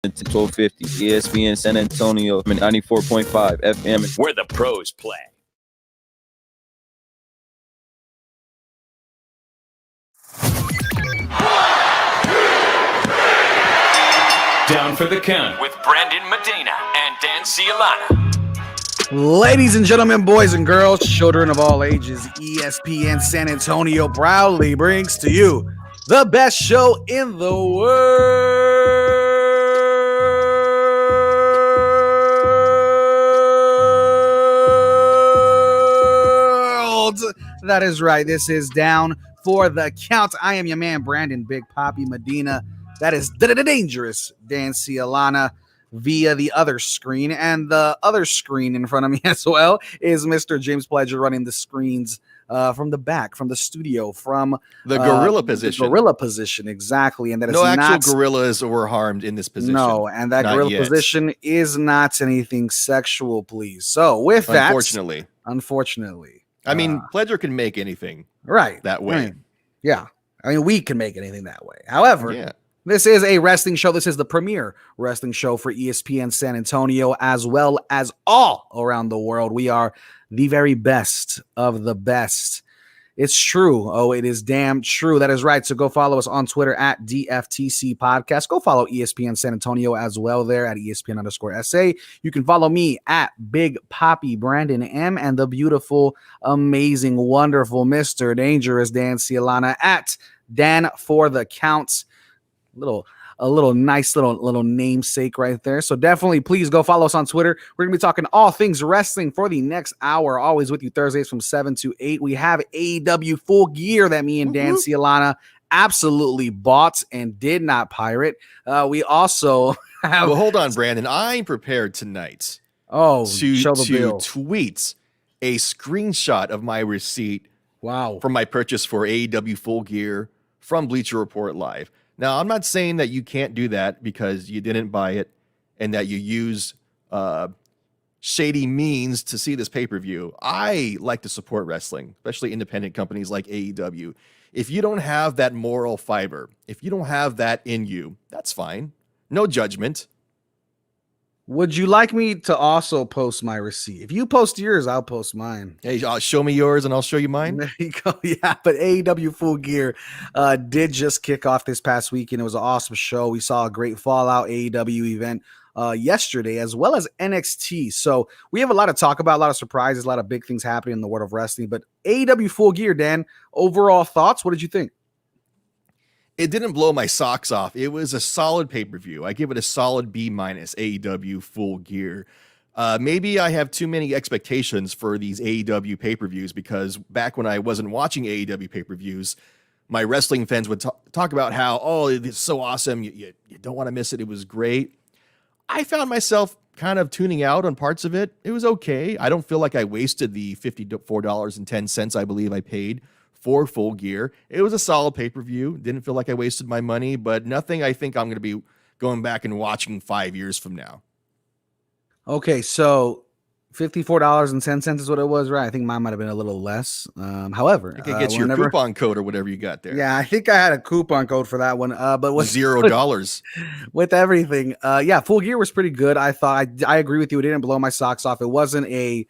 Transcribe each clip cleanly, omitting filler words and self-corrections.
1250 ESPN San Antonio, 94.5 FM, where the pros play. Down for the Count with Brandon Medina and Dan Cialana. Ladies and gentlemen, boys and girls, children of all ages, ESPN San Antonio proudly brings to you the best show in the world. That is right. This is Down for the Count. I am your man, Brandon Big Papi Medina. That is dangerous Dan Cialana via the other screen, and the other screen in front of me as well is Mr. James Pledger running the screens from the back, from the studio, from the gorilla position. The gorilla position, exactly. And that no is actual not, gorillas were harmed in this position. No, and that gorilla position is not anything sexual, please. So with that, unfortunately, I mean, Pledger can make anything right that way. I mean, we can make anything that way. However, this is a wrestling show. This is the premier wrestling show for ESPN San Antonio, as well as all around the world. We are the very best of the best. It's true. Oh, it is damn true. That is right. So go follow us on Twitter at DFTC Podcast. Go follow ESPN San Antonio as well there at ESPN_SA. You can follow me at Big Papi Brandon M and the beautiful, amazing, wonderful Mr. Dangerous Dan Cialana at Dan for the Counts. A little nice little namesake right there. So definitely please go follow us on Twitter. We're gonna be talking all things wrestling for the next hour, always with you Thursdays from 7 to 8. We have AEW Full Gear that me and Dan Cialana absolutely bought and did not pirate. We also have, well, hold on, Brandon. I'm prepared tonight to tweet a screenshot of my receipt from my purchase for AEW Full Gear from Bleacher Report Live. Now, I'm not saying that you can't do that because you didn't buy it and that you use shady means to see this pay-per-view. I like to support wrestling, especially independent companies like AEW. If you don't have that moral fiber, if you don't have that in you, that's fine. No judgment. Would you like me to also post my receipt? If you post yours, I'll post mine. Hey, show me yours and I'll show you mine. There you go. Yeah, but AEW Full Gear did just kick off this past weekend. It was an awesome show. We saw a great Fallout AEW event yesterday, as well as NXT. So we have a lot to talk about, a lot of surprises, a lot of big things happening in the world of wrestling. But AEW Full Gear, Dan, overall thoughts? What did you think? It didn't blow my socks off. It was a solid pay-per-view. I give it a solid B-, AEW Full Gear. Maybe I have too many expectations for these AEW pay-per-views because back when I wasn't watching AEW pay-per-views, my wrestling fans would talk about how, oh, it's so awesome. You don't want to miss it. It was great. I found myself kind of tuning out on parts of it. It was okay. I don't feel like I wasted the $54.10 I believe I paid for Full Gear. It was a solid pay-per-view. Didn't feel like I wasted my money, but nothing I think I'm going to be going back and watching 5 years from now. Okay, so $54.10 is what it was, right? I think mine might have been a little less. However, you can get your coupon code or whatever you got there. Yeah, I think I had a coupon code for that one. But with $0 with everything. Full Gear was pretty good. I thought I agree with you. It didn't blow my socks off. It wasn't a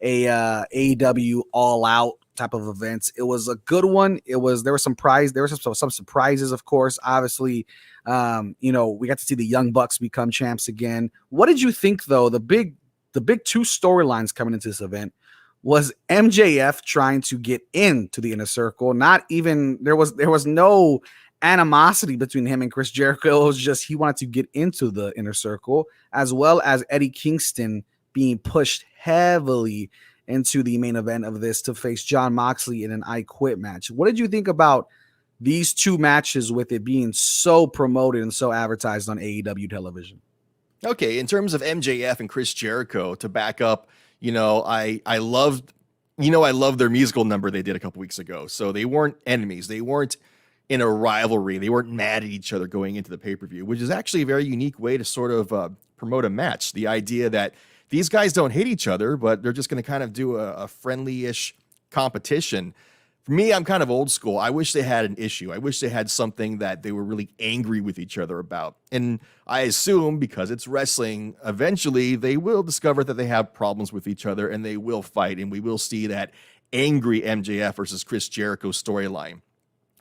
AEW all out type of events. It was a good one. There were some surprises, of course. Obviously, we got to see the Young Bucks become champs again. What did you think, though? The big two storylines coming into this event was MJF trying to get into the Inner Circle. Not even there was no animosity between him and Chris Jericho. It was just he wanted to get into the Inner Circle, as well as Eddie Kingston being pushed heavily into the main event of this to face Jon Moxley in an I Quit match. What did you think about these two matches with it being so promoted and so advertised on AEW television? Okay, in terms of MJF and Chris Jericho, to back up, I loved their musical number they did a couple weeks ago. So they weren't enemies. They weren't in a rivalry. They weren't mad at each other going into the pay-per-view, which is actually a very unique way to sort of promote a match. The idea that these guys don't hate each other, but they're just going to kind of do a friendly-ish competition. For me, I'm kind of old school. I wish they had an issue. I wish they had something that they were really angry with each other about. And I assume because it's wrestling, eventually they will discover that they have problems with each other and they will fight. And we will see that angry MJF versus Chris Jericho storyline.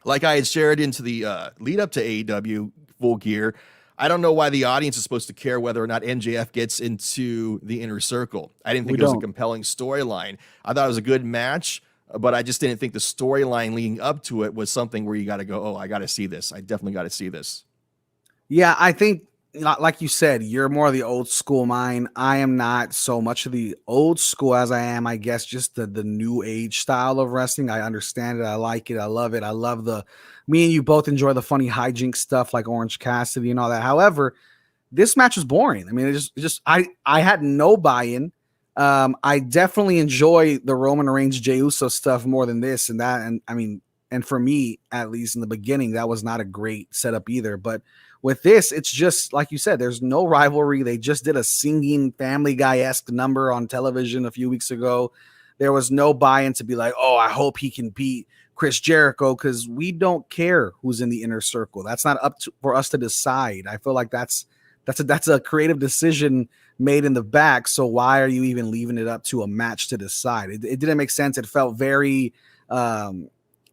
Like I had shared into the lead up to AEW Full Gear, I don't know why the audience is supposed to care whether or not MJF gets into the Inner Circle. I didn't think it was a compelling storyline. I thought it was a good match, but I just didn't think the storyline leading up to it was something where you got to go, oh, I got to see this. I definitely got to see this. Yeah, I think, like you said, you're more of the old school mind. I am not so much of the old school as I am, I guess, just the new age style of wrestling. I understand it. I like it. I love it. I love me and you both enjoy the funny hijink stuff like Orange Cassidy and all that. However, this match was boring. I mean, I had no buy-in. I definitely enjoy the Roman Reigns Jey Uso stuff more than this and that. And I mean, and for me, at least in the beginning, that was not a great setup either. But with this, it's just like you said, there's no rivalry. They just did a singing Family Guy-esque number on television a few weeks ago. There was no buy-in to be like, oh, I hope he can beat Chris Jericho, because we don't care who's in the Inner Circle. That's not for us to decide. I feel like that's a creative decision made in the back. So why are you even leaving it up to a match to decide? It didn't make sense. It felt very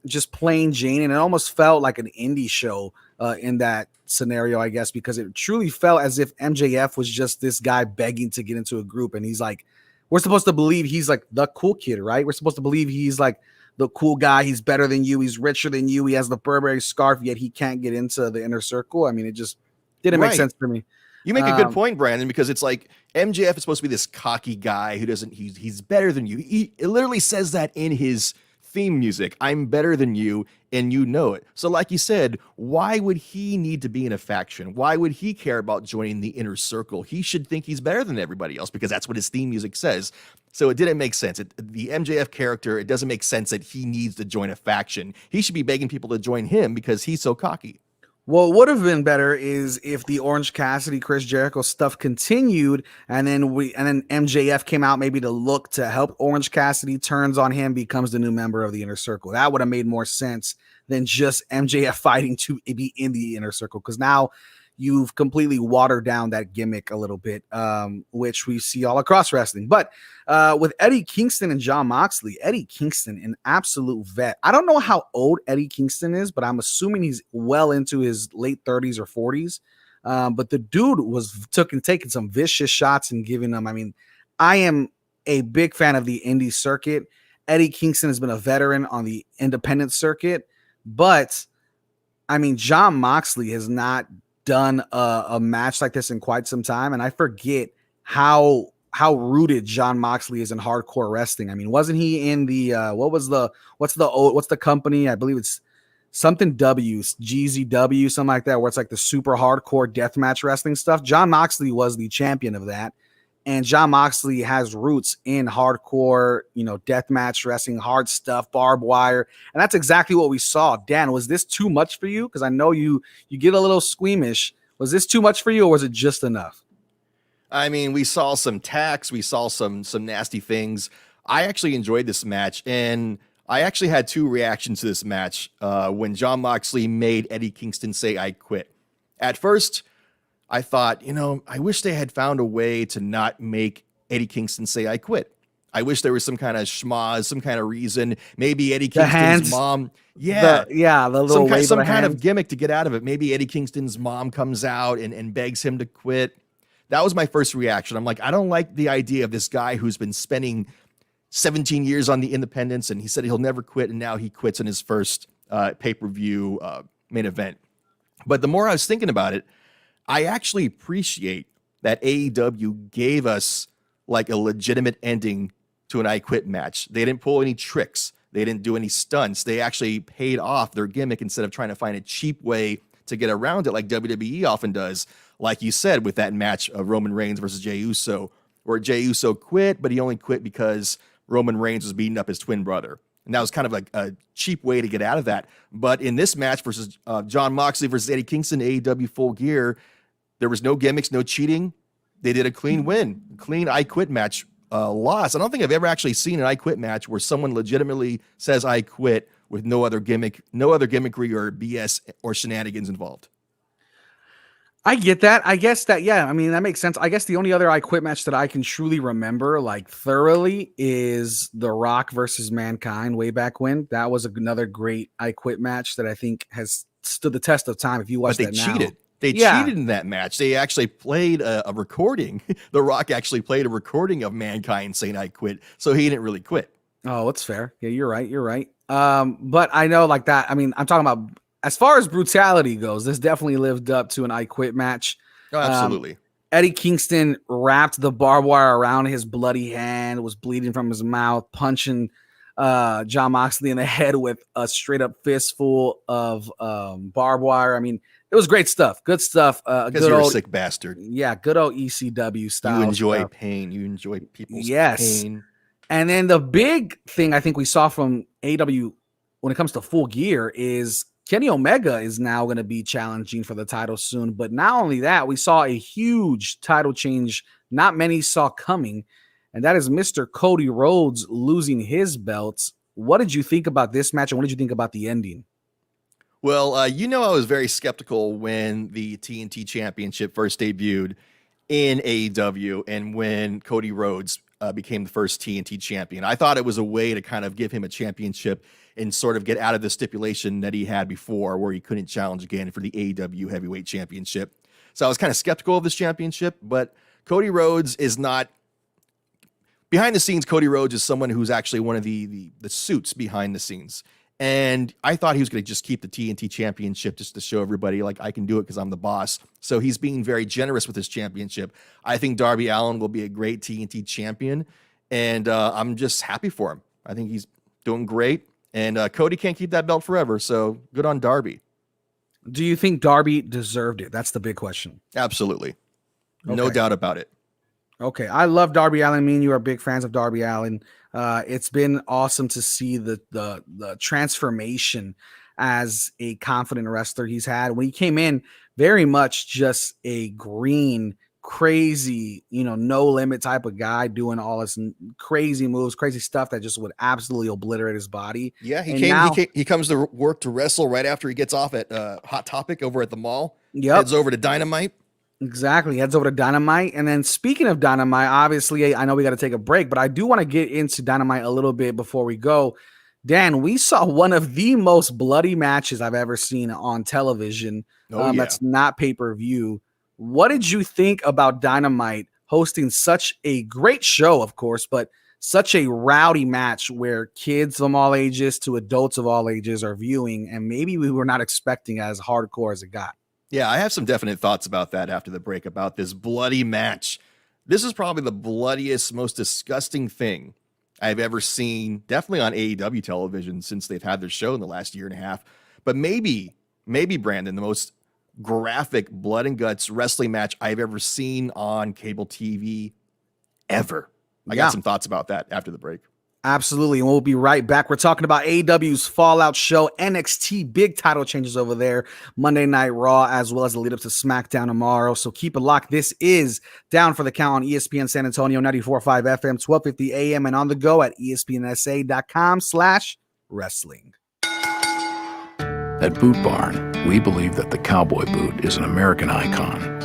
just plain Jane, and it almost felt like an indie show in that scenario, I guess, because it truly felt as if MJF was just this guy begging to get into a group, and he's like, we're supposed to believe he's like the cool kid, right? We're supposed to believe he's like the cool guy. He's better than you. He's richer than you. He has the Burberry scarf, yet he can't get into the Inner Circle. I mean, it just didn't make sense to me. You make a good point, Brandon, because it's like MJF is supposed to be this cocky guy who he's better than you. It literally says that in his theme music. I'm better than you, and you know it. So like you said, why would he need to be in a faction? Why would he care about joining the Inner Circle? He should think he's better than everybody else because that's what his theme music says. So it didn't make sense. The MJF character, it doesn't make sense that he needs to join a faction. He should be begging people to join him because he's so cocky. What would have been better is if the Orange Cassidy, Chris Jericho stuff continued, and then MJF came out maybe to look to help Orange Cassidy, turns on him, becomes the new member of the Inner Circle. That would have made more sense than just MJF fighting to be in the Inner Circle, because now you've completely watered down that gimmick a little bit, which we see all across wrestling. But with Eddie Kingston and Jon Moxley, Eddie Kingston, an absolute vet. I don't know how old Eddie Kingston is, but I'm assuming he's well into his late 30s or 40s. But the dude was taking some vicious shots and giving them. I mean, I am a big fan of the indie circuit. Eddie Kingston has been a veteran on the independent circuit, but I mean, Jon Moxley has not done a match like this in quite some time, and I forget how rooted Jon Moxley is in hardcore wrestling. I mean, wasn't he in the what's the company? I believe it's something GZW, something like that, where it's like the super hardcore deathmatch wrestling stuff. Jon Moxley was the champion of that, and Jon Moxley has roots in hardcore, deathmatch wrestling, hard stuff, barbed wire, and that's exactly what we saw. Dan, was this too much for you? Because I know you get a little squeamish. Was this too much for you, or was it just enough? I mean, we saw some tacks, we saw some nasty things. I actually enjoyed this match, and I actually had two reactions to this match when Jon Moxley made Eddie Kingston say, "I quit." At first, I thought, I wish they had found a way to not make Eddie Kingston say, "I quit." I wish there was some kind of schmaz, some kind of reason. Maybe Eddie Kingston's mom. The little some kind of gimmick to get out of it. Maybe Eddie Kingston's mom comes out and begs him to quit. That was my first reaction. I'm like, I don't like the idea of this guy who's been spending 17 years on the independents, and he said he'll never quit, and now he quits in his first pay-per-view main event. But the more I was thinking about it, I actually appreciate that AEW gave us like a legitimate ending to an I Quit match. They didn't pull any tricks. They didn't do any stunts. They actually paid off their gimmick instead of trying to find a cheap way to get around it like WWE often does. Like you said, with that match of Roman Reigns versus Jey Uso, where Jey Uso quit, but he only quit because Roman Reigns was beating up his twin brother. And that was kind of like a cheap way to get out of that. But in this match versus Jon Moxley versus Eddie Kingston, AEW Full Gear, there was no gimmicks, no cheating. They did a clean win, clean I Quit match loss. I don't think I've ever actually seen an I Quit match where someone legitimately says I quit with no other gimmickry or BS or shenanigans involved. I get that. I guess that, yeah, I mean, that makes sense. I guess the only other I Quit match that I can truly remember, like, thoroughly is The Rock versus Mankind way back when. That was another great I Quit match that I think has stood the test of time. If you watch that now. But they cheated. They cheated in that match. They actually played a recording. The Rock actually played a recording of Mankind saying I quit, so he didn't really quit. Oh, that's fair. Yeah, you're right. You're right. But I know, like, that, I mean, I'm talking about as far as brutality goes, this definitely lived up to an I Quit match. Oh, absolutely. Eddie Kingston wrapped the barbed wire around his bloody hand, was bleeding from his mouth, punching Jon Moxley in the head with a straight up fistful of barbed wire. I mean, it was great stuff. Good stuff. Because you're a sick bastard. Yeah, good old ECW style. You enjoy stuff. Pain. You enjoy people's pain. And then the big thing I think we saw from AEW when it comes to Full Gear is Kenny Omega is now going to be challenging for the title soon. But not only that, we saw a huge title change not many saw coming, and that is Mr. Cody Rhodes losing his belts. What did you think about this match, and what did you think about the ending? Well, I was very skeptical when the TNT Championship first debuted in AEW and when Cody Rhodes became the first TNT champion. I thought it was a way to kind of give him a championship and sort of get out of the stipulation that he had before where he couldn't challenge again for the AEW Heavyweight Championship. So I was kind of skeptical of this championship, but Cody Rhodes is not... Behind the scenes, Cody Rhodes is someone who's actually one of the suits behind the scenes. And I thought he was going to just keep the TNT championship just to show everybody, like, I can do it because I'm the boss. So he's being very generous with his championship. I think Darby Allin will be a great TNT champion, and I'm just happy for him. I think he's doing great, and Cody can't keep that belt forever, so good on Darby. Do you think Darby deserved it? That's the big question. Absolutely. Okay. No doubt about it. Okay, I love Darby Allin. Me and you are big fans of Darby Allin. It's been awesome to see the transformation as a confident wrestler he's had. When he came in, very much just a green, crazy, no limit type of guy doing all this crazy moves, crazy stuff that just would absolutely obliterate his body. Yeah, he comes to work to wrestle right after he gets off at Hot Topic over at the mall. Yep. Heads over to Dynamite. Exactly. Heads over to Dynamite. And then speaking of Dynamite, obviously, I know we got to take a break, but I do want to get into Dynamite a little bit before we go. Dan, we saw one of the most bloody matches I've ever seen on television. That's not pay-per-view. What did you think about Dynamite hosting such a great show, of course, but such a rowdy match where kids from all ages to adults of all ages are viewing, and maybe we were not expecting as hardcore as it got? Yeah, I have some definite thoughts about that after the break, about this bloody match. This is probably the bloodiest, most disgusting thing I've ever seen, definitely on AEW television since they've had their show in the last year and a half. But maybe, Brandon, the most graphic blood and guts wrestling match I've ever seen on cable TV ever. I got some thoughts about that after the break. Absolutely. And we'll be right back. We're talking about AEW's Fallout show, NXT, big title changes over there, Monday Night Raw, as well as the lead up to SmackDown tomorrow. So keep it locked. This is Down for the Count on ESPN San Antonio, 94.5 FM, 1250 AM, and on the go at ESPNSA.com/wrestling. At Boot Barn, we believe that the cowboy boot is an American icon.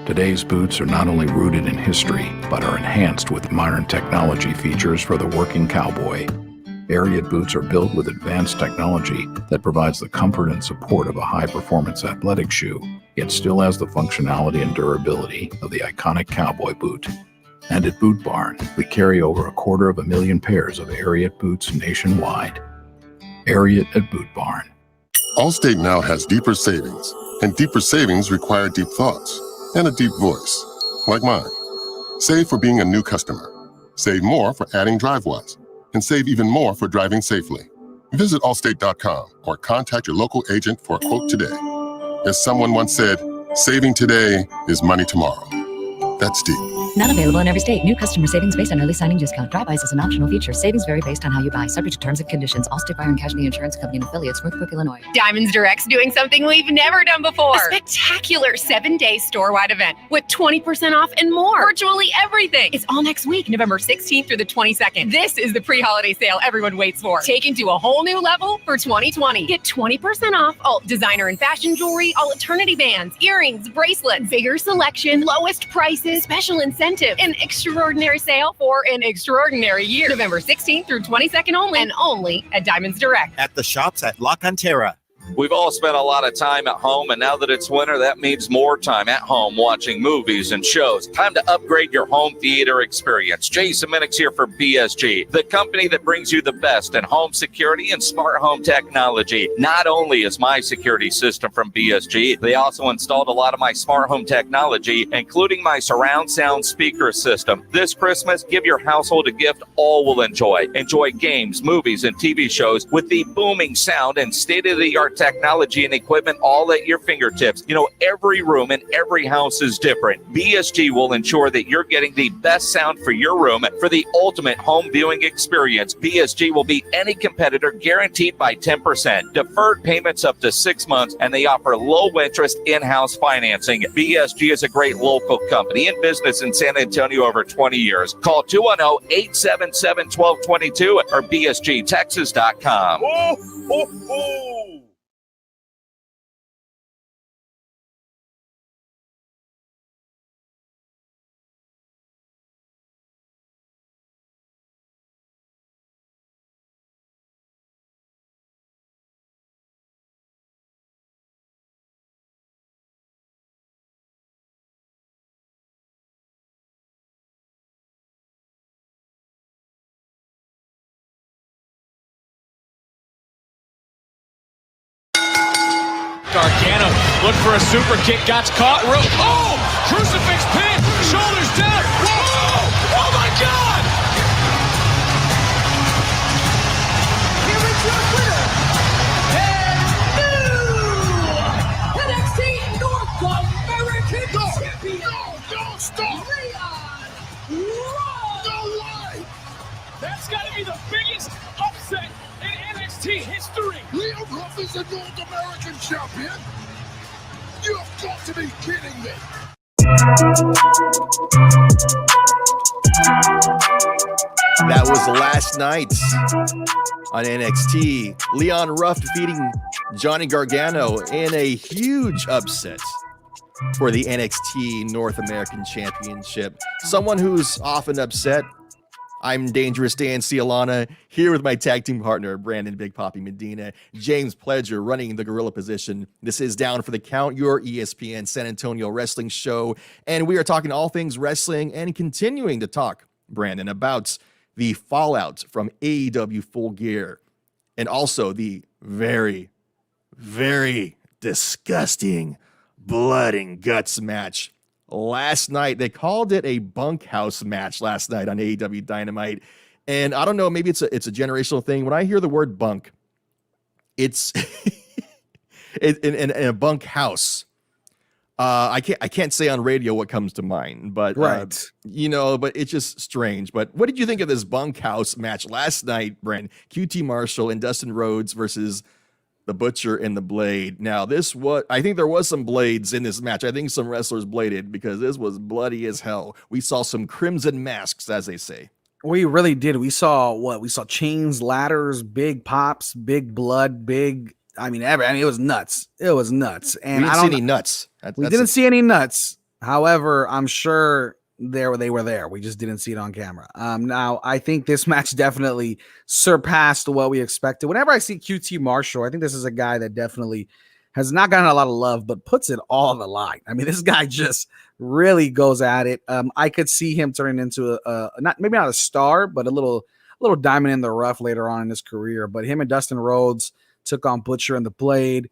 Today's boots are not only rooted in history, but are enhanced with modern technology features for the working cowboy. Ariat boots are built with advanced technology that provides the comfort and support of a high-performance athletic shoe, yet still has the functionality and durability of the iconic cowboy boot. And at Boot Barn, we carry over 250,000 pairs of Ariat boots nationwide. Ariat at Boot Barn. Allstate now has deeper savings, and deeper savings require deep thoughts and a deep voice, like mine. Save for being a new customer. Save more for adding DriveWise. And save even more for driving safely. Visit Allstate.com or contact your local agent for a quote today. As someone once said, saving today is money tomorrow. That's deep. Not available in every state. New customer savings based on early signing discount. Drive-bys is an optional feature. Savings vary based on how you buy. Subject to terms and conditions. Allstate Fire and Casualty Insurance Company and affiliates. Northbrook, Illinois. Diamonds Direct's doing something we've never done before. A spectacular 7-day store-wide event with 20% off and more. Virtually everything. It's all next week, November 16th through the 22nd. This is the pre-holiday sale everyone waits for. Taken to a whole new level for 2020. Get 20% off all designer and fashion jewelry, all eternity bands, earrings, bracelets, bigger selection, lowest prices, special incentive, an extraordinary sale for an extraordinary year. November 16th through 22nd only, and only at Diamonds Direct. At the shops at La Cantera. We've all spent a lot of time at home, and now that it's winter, that means more time at home watching movies and shows. Time to upgrade your home theater experience. Jason Minix here for BSG, the company that brings you the best in home security and smart home technology. Not only is my security system from BSG, they also installed a lot of my smart home technology, including my surround sound speaker system. This Christmas, give your household a gift all will enjoy. Enjoy games, movies, and TV shows with the booming sound and state-of-the-art technology and equipment all at your fingertips. You know, every room in every house is different. BSG will ensure that you're getting the best sound for your room for the ultimate home viewing experience. BSG will beat any competitor, guaranteed by 10%. Deferred payments up to 6 months, and they offer low interest in-house financing. BSG is a great local company in business in San Antonio over 20 years. Call 210-877-1222 or bsgtexas.com. Oh, oh, oh. Gargano looked for a super kick, got caught. Oh! Crucifix pin! Shoulders down! Whoa! Oh my God! Here is your winner, and new NXT North American Champion. No, stop! No way! That's got to be the biggest upset in NXT history. Leon Ruff is the North American champion? You've got to be kidding me! That was last night on NXT. Leon Ruff defeating Johnny Gargano in a huge upset for the NXT North American Championship. Someone who's often upset. I'm Dangerous Dan Cialana, here with my tag team partner, Brandon Big Poppy Medina, James Pledger running the gorilla position. This is Down for the Count, your ESPN San Antonio wrestling show, and we are talking all things wrestling and continuing to talk, Brandon, about the fallout from AEW Full Gear and also the very, very disgusting blood and guts match last night. They called it a bunkhouse match last night on AEW Dynamite. And I don't know, maybe it's a generational thing. When I hear the word bunk, it's in a bunkhouse. I can't say on radio what comes to mind, but right. But it's just strange. But what did you think of this bunkhouse match last night, Brent? QT Marshall and Dustin Rhodes versus the Butcher and the Blade. Now, I think there was some blades in this match. I think some wrestlers bladed because this was bloody as hell. We saw some crimson masks, as they say. We really did. We saw chains, ladders, big pops, big blood, big. It was nuts. It was nuts. And we didn't see any nuts. We didn't see any nuts. However, I'm sure they were there. We just didn't see it on camera. Now, I think this match definitely surpassed what we expected. Whenever I see QT Marshall, I think this is a guy that definitely has not gotten a lot of love, but puts it all on the line. I mean, this guy just really goes at it. I could see him turning into not a star, but a little diamond in the rough later on in his career. But him and Dustin Rhodes took on Butcher and the Blade.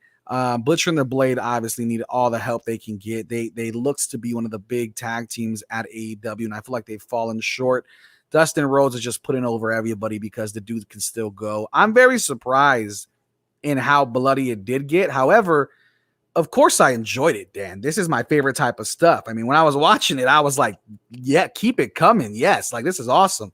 Butcher and the Blade obviously need all the help they can get. They looks to be one of the big tag teams at AEW, and I feel like they've fallen short. Dustin Rhodes is just putting over everybody because the dude can still go. I'm very surprised in how bloody it did get. However, of course I enjoyed it, Dan. This is my favorite type of stuff. I mean, when I was watching it, I was like, yeah, keep it coming. Yes, like this is awesome.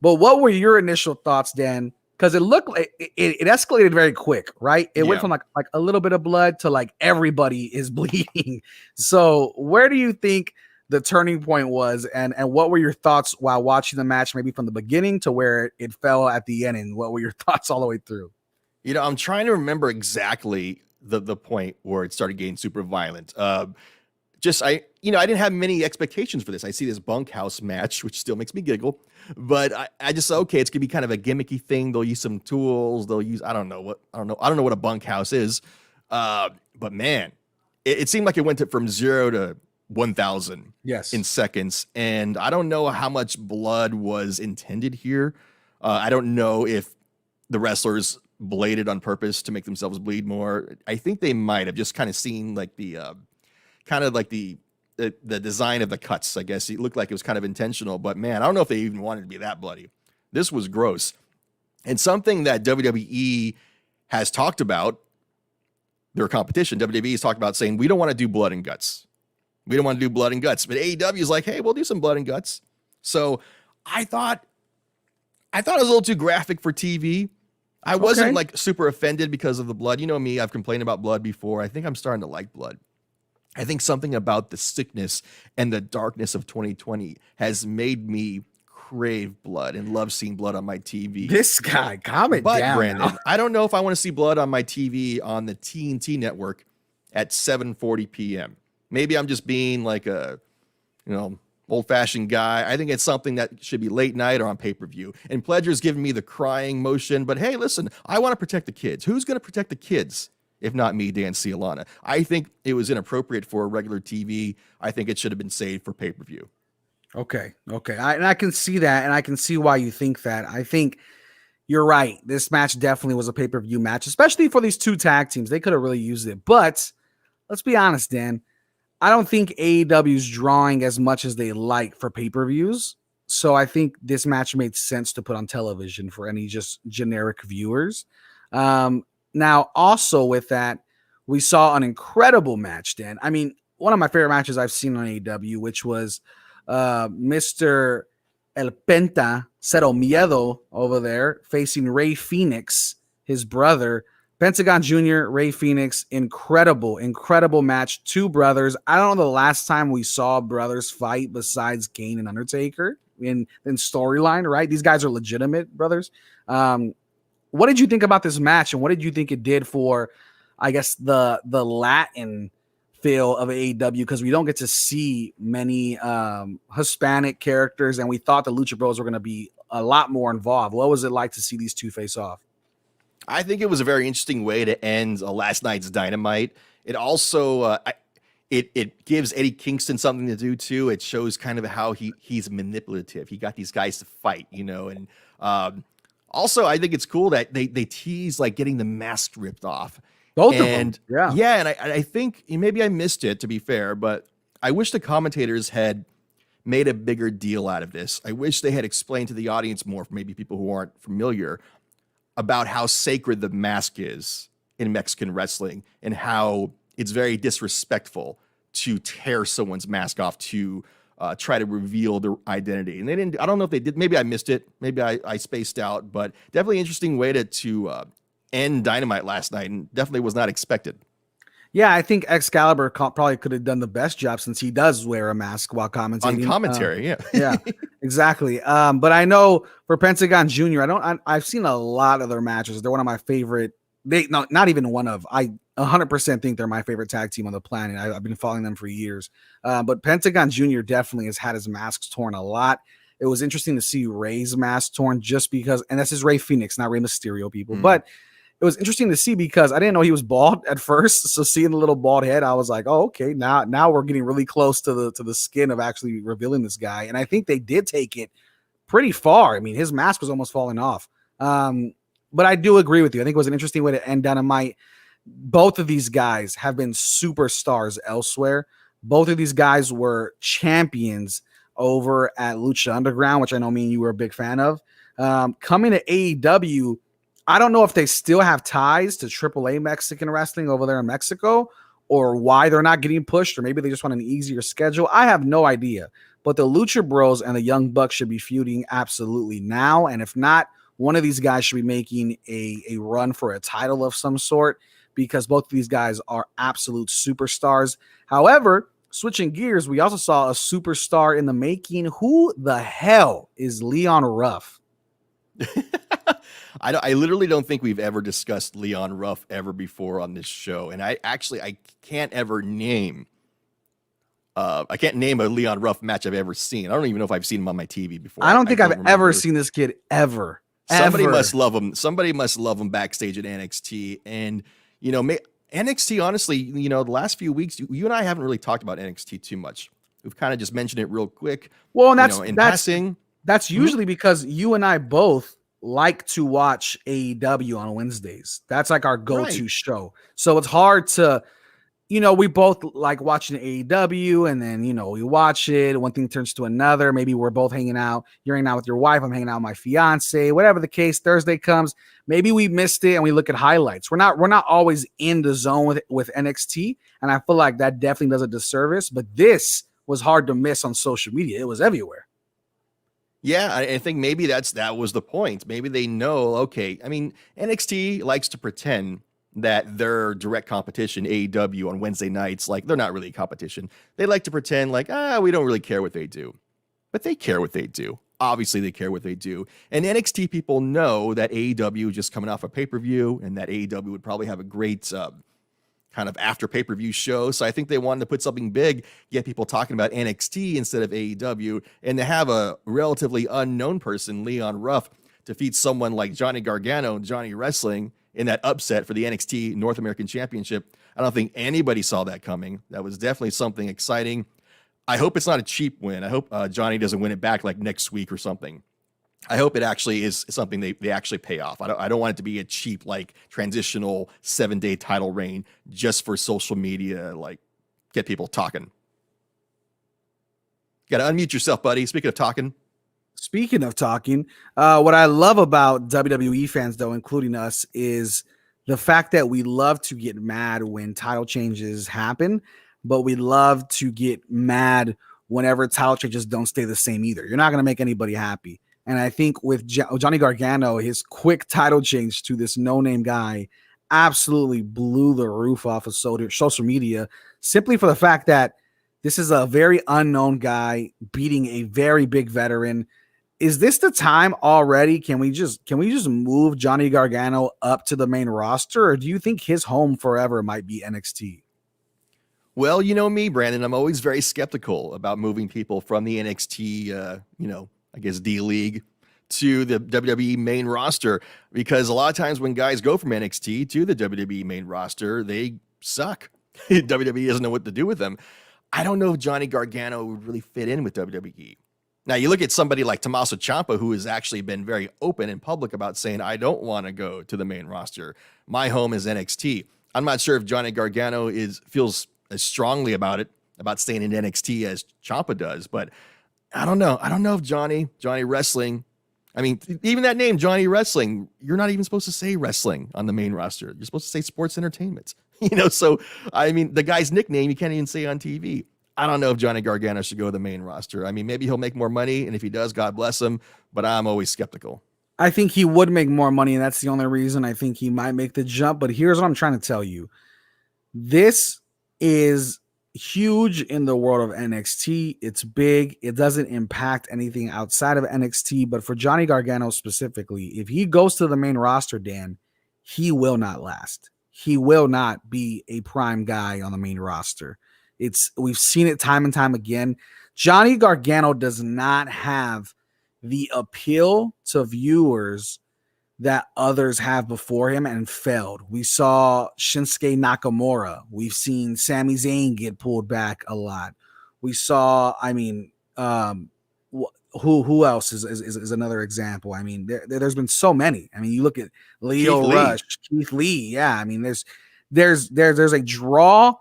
But what were your initial thoughts, Dan? Because it looked like it escalated very quick, right? It went from like a little bit of blood to like everybody is bleeding. So where do you think the turning point was, and what were your thoughts while watching the match, maybe from the beginning to where it fell at the end, and what were your thoughts all the way through? You know, I'm trying to remember exactly the point where it started getting super violent. I didn't have many expectations for this. I see this bunkhouse match, which still makes me giggle, but I just said, okay, it's gonna be kind of a gimmicky thing. They'll use some tools. They'll use I don't know what a bunkhouse is, but man, it seemed like it went from 0 to 1,000 in seconds, and I don't know how much blood was intended here. I don't know if the wrestlers bladed on purpose to make themselves bleed more. I think they might have just kind of seen like the design of the cuts. I guess it looked like it was kind of intentional, but man, I don't know if they even wanted to be that bloody. This was gross. And something that WWE has talked about, their competition, WWE has talked about saying, we don't want to do blood and guts. We don't want to do blood and guts. But AEW is like, hey, we'll do some blood and guts. So I thought it was a little too graphic for TV. I wasn't like super offended because of the blood. You know me, I've complained about blood before. I think I'm starting to like blood. I think something about the sickness and the darkness of 2020 has made me crave blood and love seeing blood on my TV. This guy, calm it down. Brandon, now. I don't know if I want to see blood on my TV on the TNT network at 7:40 p.m. Maybe I'm just being like a, old-fashioned guy. I think it's something that should be late night or on pay-per-view. And Pledger's giving me the crying motion. But hey, listen, I want to protect the kids. Who's going to protect the kids if not me, Dan Cialana? I think it was inappropriate for regular TV. I think it should have been saved for pay-per-view. Okay. I can see that, and I can see why you think that. I think you're right. This match definitely was a pay-per-view match, especially for these two tag teams. They could have really used it. But let's be honest, Dan. I don't think AEW's drawing as much as they like for pay-per-views. So I think this match made sense to put on television for any just generic viewers. Now, also with that, we saw an incredible match, Dan. I mean, one of my favorite matches I've seen on AEW, which was Mr. El Penta Cero Miedo over there facing Rey Fenix, his brother. Pentagon Jr., Rey Fenix, incredible match. Two brothers. I don't know the last time we saw brothers fight besides Kane and Undertaker in storyline, right? These guys are legitimate brothers. What did you think about this match, and what did you think it did for, I guess, the Latin feel of AEW? Because we don't get to see many Hispanic characters, and we thought the Lucha Bros were going to be a lot more involved. What was it like to see these two face off? I think it was a very interesting way to end last night's Dynamite. It also it gives Eddie Kingston something to do too. It shows kind of how he's manipulative. He got these guys to fight, and also I think it's cool that they tease like getting the mask ripped off. Both of them, yeah. And I think maybe I missed it, to be fair, but I wish the commentators had made a bigger deal out of this. I wish they had explained to the audience more, for maybe people who aren't familiar, about how sacred the mask is in Mexican wrestling and how it's very disrespectful to tear someone's mask off to try to reveal their identity. And they didn't, I don't know if they did, maybe I missed it. Maybe I spaced out, but definitely interesting way to end Dynamite last night, and definitely was not expected. Yeah, I think Excalibur probably could have done the best job, since he does wear a mask while commentating. On commentary, yeah, exactly. But I know for Pentagon Jr., I've seen a lot of their matches. They're one of my favorite. Not even one of. I 100% think they're my favorite tag team on the planet. I've been following them for years. But Pentagon Jr. definitely has had his masks torn a lot. It was interesting to see Rey's mask torn, just because, and this is Rey Fenix, not Rey Mysterio, people, but it was interesting to see because I didn't know he was bald at first. So seeing the little bald head, I was like, oh, okay, now we're getting really close to the skin of actually revealing this guy. And I think they did take it pretty far. I mean, his mask was almost falling off. But I do agree with you. I think it was an interesting way to end Dynamite. Both of these guys have been superstars elsewhere. Both of these guys were champions over at Lucha Underground, which I know me and you were a big fan of. Coming to AEW, I don't know if they still have ties to AAA Mexican wrestling over there in Mexico, or why they're not getting pushed, or maybe they just want an easier schedule. I have no idea. But the Lucha Bros and the Young Bucks should be feuding absolutely now. And if not, one of these guys should be making a run for a title of some sort, because both of these guys are absolute superstars. However, switching gears, we also saw a superstar in the making. Who the hell is Leon Ruff? I literally don't think we've ever discussed Leon Ruff ever before on this show. And I can't ever name a Leon Ruff match I've ever seen. I don't even know if I've seen him on my TV before. I don't think I've ever seen this kid ever. Somebody must love him. Somebody must love him backstage at NXT. And, NXT, honestly, the last few weeks, you and I haven't really talked about NXT too much. We've kind of just mentioned it real quick. Well, and that's passing. That's usually because you and I both like to watch AEW on Wednesdays. That's like our go-to show. So it's hard to, we both like watching AEW, and then, we watch it. One thing turns to another. Maybe we're both hanging out. You're hanging out with your wife. I'm hanging out with my fiance. Whatever the case, Thursday comes. Maybe we missed it and we look at highlights. We're not always in the zone with NXT. And I feel like that definitely does a disservice. But this was hard to miss on social media. It was everywhere. Yeah, I think maybe that was the point. Maybe they know, okay, NXT likes to pretend that their direct competition, AEW, on Wednesday nights, like, they're not really a competition. They like to pretend like, we don't really care what they do. But they care what they do. Obviously, they care what they do. And NXT people know that AEW is just coming off a pay-per-view, and that AEW would probably have a great kind of after pay-per-view show. So I think they wanted to put something big, get people talking about NXT instead of AEW, and to have a relatively unknown person, Leon Ruff, defeat someone like Johnny Gargano, Johnny Wrestling, in that upset for the NXT North American Championship. I don't think anybody saw that coming. That was definitely something exciting. I hope it's not a cheap win. I hope Johnny doesn't win it back like next week or something. I hope it actually is something they actually pay off. I don't want it to be a cheap, like, transitional 7-day title reign just for social media, like, get people talking. Got to unmute yourself, buddy. Speaking of talking, what I love about WWE fans, though, including us, is the fact that we love to get mad when title changes happen, but we love to get mad whenever title changes don't stay the same either. You're not going to make anybody happy. And I think with Johnny Gargano, his quick title change to this no-name guy absolutely blew the roof off of social media, simply for the fact that this is a very unknown guy beating a very big veteran. Is this the time already? Can we just move Johnny Gargano up to the main roster, or do you think his home forever might be NXT? Well, you know me, Brandon. I'm always very skeptical about moving people from the NXT, I guess D-League to the WWE main roster, because a lot of times when guys go from NXT to the WWE main roster, they suck. WWE doesn't know what to do with them. I don't know if Johnny Gargano would really fit in with WWE. Now, you look at somebody like Tommaso Ciampa, who has actually been very open and public about saying, I don't want to go to the main roster. My home is NXT. I'm not sure if Johnny Gargano feels as strongly about staying in NXT as Ciampa does, but I don't know. I don't know if Johnny Wrestling, even that name, Johnny Wrestling, you're not even supposed to say wrestling on the main roster. You're supposed to say sports entertainment. So, the guy's nickname, you can't even say on TV. I don't know if Johnny Gargano should go to the main roster. Maybe he'll make more money, and if he does, God bless him, but I'm always skeptical. I think he would make more money, and that's the only reason I think he might make the jump. But here's what I'm trying to tell you. This is huge in the world of NXT. It's big. It doesn't impact anything outside of NXT, but for Johnny Gargano specifically, if he goes to the main roster, Dan, he will not last. He will not be a prime guy on the main roster. We've seen it time and time again. Johnny Gargano does not have the appeal to viewers that others have before him and failed. We saw Shinsuke Nakamura. We've seen Sami Zayn get pulled back a lot. We saw, who else is another example? There's been so many. You look at Leo Rush, Keith Lee. Yeah, there's a draw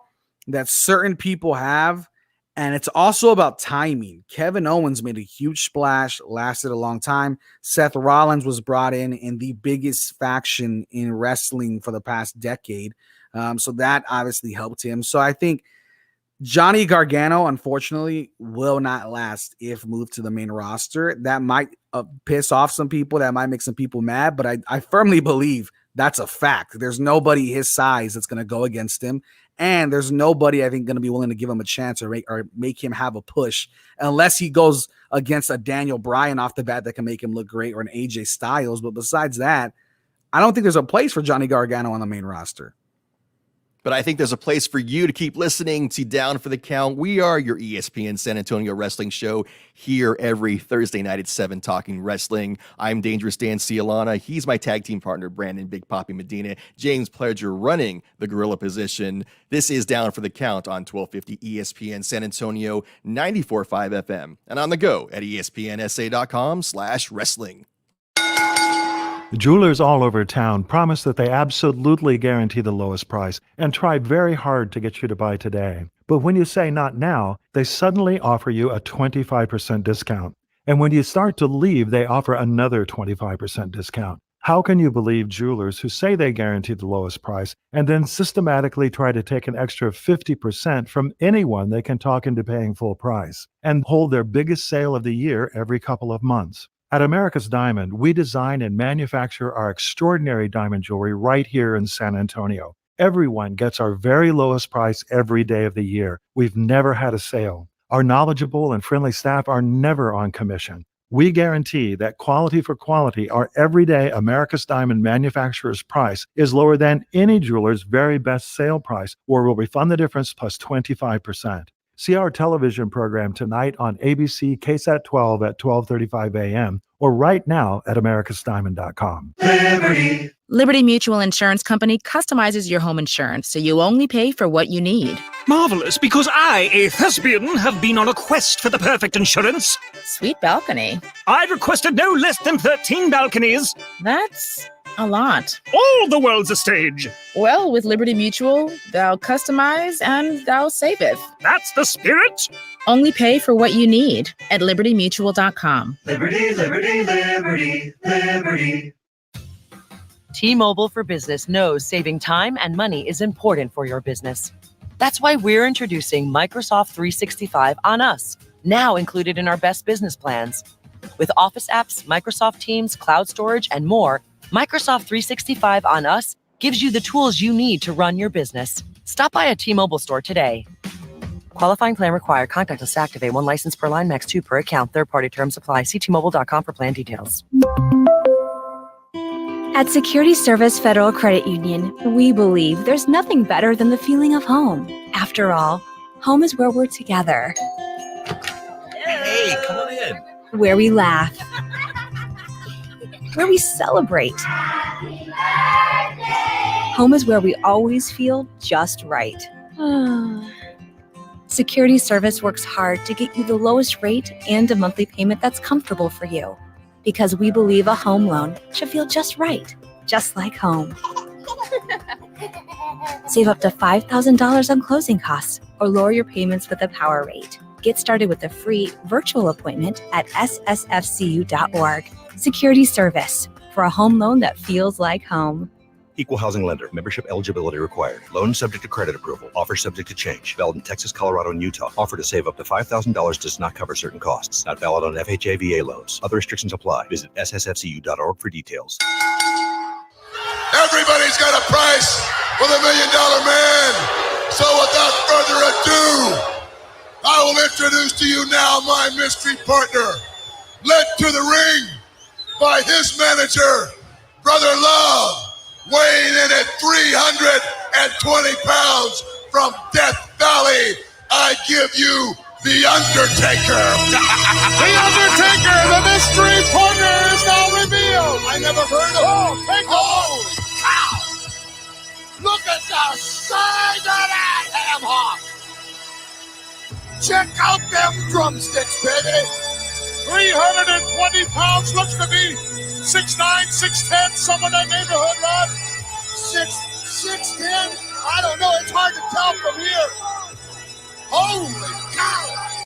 that certain people have, and it's also about timing. Kevin Owens made a huge splash, lasted a long time. Seth Rollins was brought in the biggest faction in wrestling for the past decade. So that obviously helped him. So I think Johnny Gargano, unfortunately, will not last if moved to the main roster. That might piss off some people. That might make some people mad, but I firmly believe that's a fact. There's nobody his size that's going to go against him. And there's nobody, I think, going to be willing to give him a chance or make him have a push unless he goes against a Daniel Bryan off the bat that can make him look great, or an AJ Styles. But besides that, I don't think there's a place for Johnny Gargano on the main roster. But I think there's a place for you to keep listening to Down for the Count. We are your ESPN San Antonio wrestling show here every Thursday night at 7 talking wrestling. I'm Dangerous Dan Cialana. He's my tag team partner, Brandon Big Papi Medina. James Pledger running the gorilla position. This is Down for the Count on 1250 ESPN San Antonio, 94.5 FM, and on the go at espnsa.com/wrestling. Jewelers all over town promise that they absolutely guarantee the lowest price and try very hard to get you to buy today. But when you say not now, they suddenly offer you a 25% discount. And when you start to leave, they offer another 25% discount. How can you believe jewelers who say they guarantee the lowest price and then systematically try to take an extra 50% from anyone they can talk into paying full price and hold their biggest sale of the year every couple of months? At America's Diamond, we design and manufacture our extraordinary diamond jewelry right here in San Antonio. Everyone gets our very lowest price every day of the year. We've never had a sale. Our knowledgeable and friendly staff are never on commission. We guarantee that quality for quality, our everyday America's Diamond manufacturer's price is lower than any jeweler's very best sale price, or we'll refund the difference plus 25%. See our television program tonight on ABC KSAT 12 at 12:35 a.m. or right now at americasdiamond.com. Liberty Mutual Insurance Company customizes your home insurance so you only pay for what you need. Marvelous, because I, a thespian, have been on a quest for the perfect insurance. Sweet balcony. I've requested no less than 13 balconies. That's a lot. All the world's a stage. Well, with Liberty Mutual, thou customize and thou saveth. That's the spirit. Only pay for what you need at libertymutual.com. Liberty, liberty, liberty, liberty. T-Mobile for Business knows saving time and money is important for your business. That's why we're introducing Microsoft 365 on us, now included in our best business plans. With Office apps, Microsoft Teams, cloud storage, and more, Microsoft 365 on us gives you the tools you need to run your business. Stop by a T-Mobile store today. Qualifying plan required. Contactless to activate. 1 license per line, max 2 per account. Third-party terms apply. See T-Mobile.com for plan details. At Security Service Federal Credit Union, we believe there's nothing better than the feeling of home. After all, home is where we're together. Hey, come on in. Where we laugh. Where we celebrate. Home is where we always feel just right. Security Service works hard to get you the lowest rate and a monthly payment that's comfortable for you. Because we believe a home loan should feel just right, just like home. Save up to $5,000 on closing costs or lower your payments with a power rate. Get started with a free virtual appointment at ssfcu.org. Security Service, for a home loan that feels like home. Equal housing lender. Membership eligibility required. Loan subject to credit approval. Offer subject to change. Valid in Texas, Colorado, and Utah. Offer to save up to $5,000 does not cover certain costs. Not valid on FHA VA loans. Other restrictions apply. Visit ssfcu.org for details. Everybody's got a price for the $1 Million Man. So without further ado, I will introduce to you now my mystery partner, led to the ring by his manager, Brother Love. Weighing in at 320 pounds from Death Valley, I give you The Undertaker. The Undertaker, the mystery partner is now revealed. I never heard of him. Holy cow! Look at the size of that ham hock. Check out them drumsticks, baby. 320 pounds, looks to be 6'9", 6'10", somewhere in that neighborhood, Rod. 6'10"? I don't know. It's hard to tell from here. Holy cow!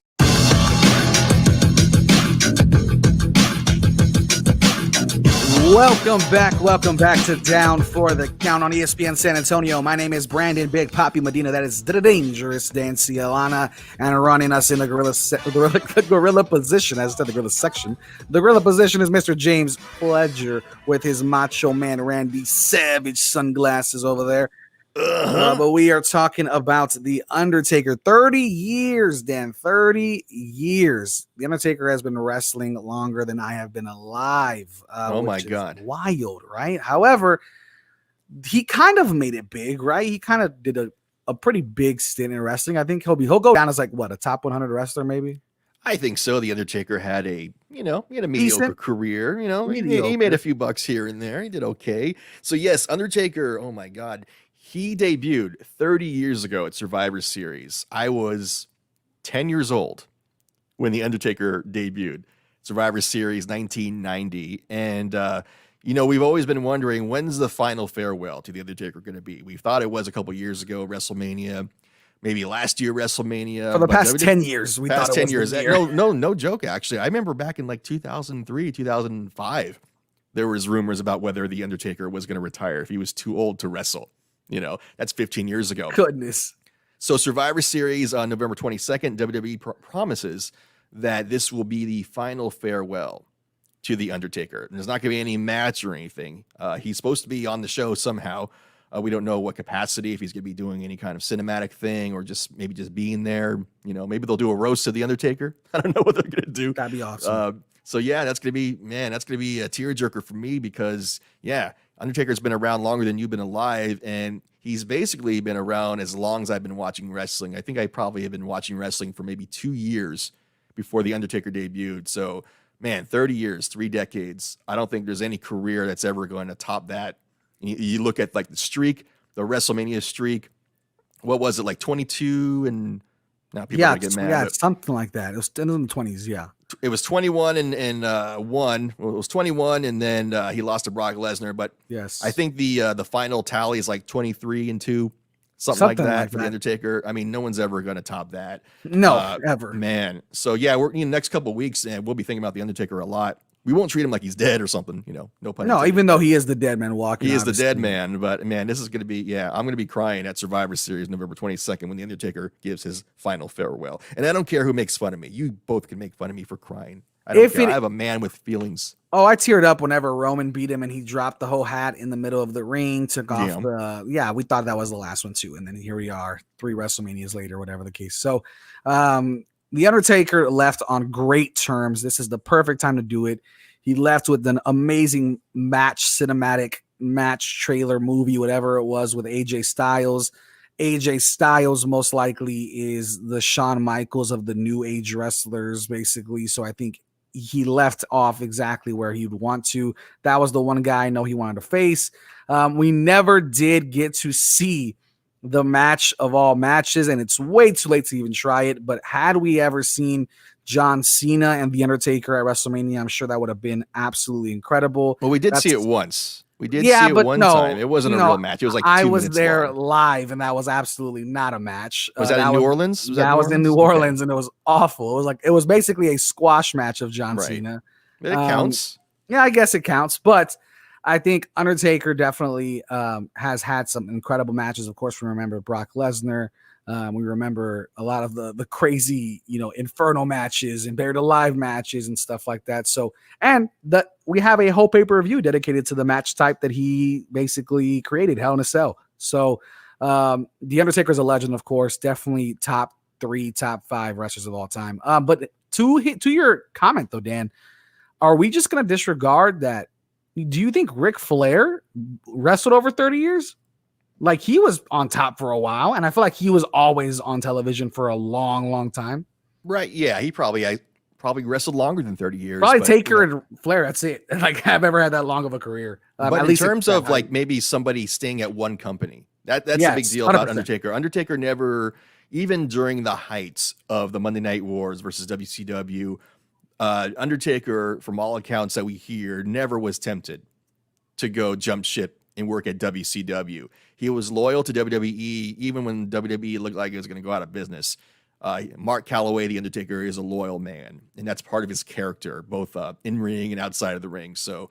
Welcome back to Down for the Count on ESPN San Antonio. My name is Brandon Big Papi Medina. That is the dangerous Dan Cialana, and running us in the gorilla position, as I said, the gorilla section. The gorilla position is Mr. James Pledger with his Macho Man Randy Savage sunglasses over there. But we are talking about The Undertaker. 30 years, Dan. 30 years. The Undertaker has been wrestling longer than I have been alive. Oh, my God. Wild, right? However, he kind of made it big, right? He kind of did a pretty big stint in wrestling. I think he'll go down as like, what, a top 100 wrestler maybe? I think so. The Undertaker had a mediocre career. He made a few bucks here and there. He did okay. So, yes, Undertaker, oh, my God. He debuted 30 years ago at Survivor Series. I was 10 years old when The Undertaker debuted. Survivor Series 1990. And, we've always been wondering, when's the final farewell to The Undertaker going to be? We thought it was a couple years ago, WrestleMania. Maybe last year, WrestleMania. For the past 10 years, we thought it was 10 years. No joke, actually. I remember back in like 2003, 2005, there was rumors about whether The Undertaker was going to retire if he was too old to wrestle. That's 15 years ago. Goodness. So Survivor Series on November 22nd, WWE promises that this will be the final farewell to The Undertaker. And there's not going to be any match or anything. He's supposed to be on the show somehow. We don't know what capacity, if he's going to be doing any kind of cinematic thing or just being there. Maybe they'll do a roast of The Undertaker. I don't know what they're going to do. That'd be awesome. So yeah, that's going to be a tearjerker for me because, yeah, Undertaker's been around longer than you've been alive, and he's basically been around as long as I've been watching wrestling. I think I probably have been watching wrestling for maybe 2 years before The Undertaker debuted. So, man, 30 years, 3 decades. I don't think there's any career that's ever going to top that. You look at like the streak, the WrestleMania streak. What was it, like 22? And now people are getting mad. Yeah, something like that. It was in the 20s, yeah. It was 21 and 1. Well, it was 21, and then he lost to Brock Lesnar. But yes, I think the final tally is like 23 and 2, something like that for The Undertaker. I mean, no one's ever going to top that. No, ever, man. So yeah, we're in the next couple of weeks, and we'll be thinking about The Undertaker a lot. We won't treat him like he's dead or something, no pun. No, even though he is the dead man walking. He is the dead man, but man, this is going to be, I'm going to be crying at Survivor Series November 22nd when The Undertaker gives his final farewell. And I don't care who makes fun of me. You both can make fun of me for crying. I don't care. I have a man with feelings. Oh, I teared up whenever Roman beat him and he dropped the whole hat in the middle of the ring, took off we thought that was the last one too. And then here we are 3 WrestleManias later, whatever the case. So The Undertaker left on great terms. This is the perfect time to do it. He left with an amazing cinematic match trailer movie, whatever it was, with AJ Styles. AJ Styles most likely is the Shawn Michaels of the new age wrestlers, basically. So I think he left off exactly where he'd want to. That was the one guy I know he wanted to face. We never did get to see the match of all matches, and it's way too late to even try it. But had we ever seen John Cena and The Undertaker at WrestleMania, I'm sure that would have been absolutely incredible. Well, we did see it once. We did see it one time. It wasn't a real match. It was like 2 I was minutes there long. live, and that was absolutely not a match. Was that in New Orleans? That was in New Orleans, and it was awful. It was basically a squash match of John Cena. It counts. Yeah, I guess it counts, but I think Undertaker definitely has had some incredible matches. Of course, we remember Brock Lesnar. We remember a lot of the crazy, Inferno matches and Buried Alive matches and stuff like that. So, and we have a whole pay-per-view dedicated to the match type that he basically created, Hell in a Cell. So, The Undertaker is a legend, of course, definitely top 3, top 5 wrestlers of all time. But to your comment though, Dan, are we just going to disregard that? Do you think Ric Flair wrestled over 30 years? Like, he was on top for a while, and I feel like he was always on television for a long, long time. Right. Yeah. He probably wrestled longer than 30 years. Probably Taker and Flair. That's it. Like, I've ever had that long of a career. But in terms of like maybe somebody staying at one company, that's a big deal 100%. About Undertaker. Undertaker never, even during the heights of the Monday Night Wars versus WCW, Undertaker, from all accounts that we hear, never was tempted to go jump ship and work at WCW. He was loyal to WWE even when WWE looked like it was going to go out of business. Mark Calloway, The Undertaker, is a loyal man, and that's part of his character, both in ring and outside of the ring. So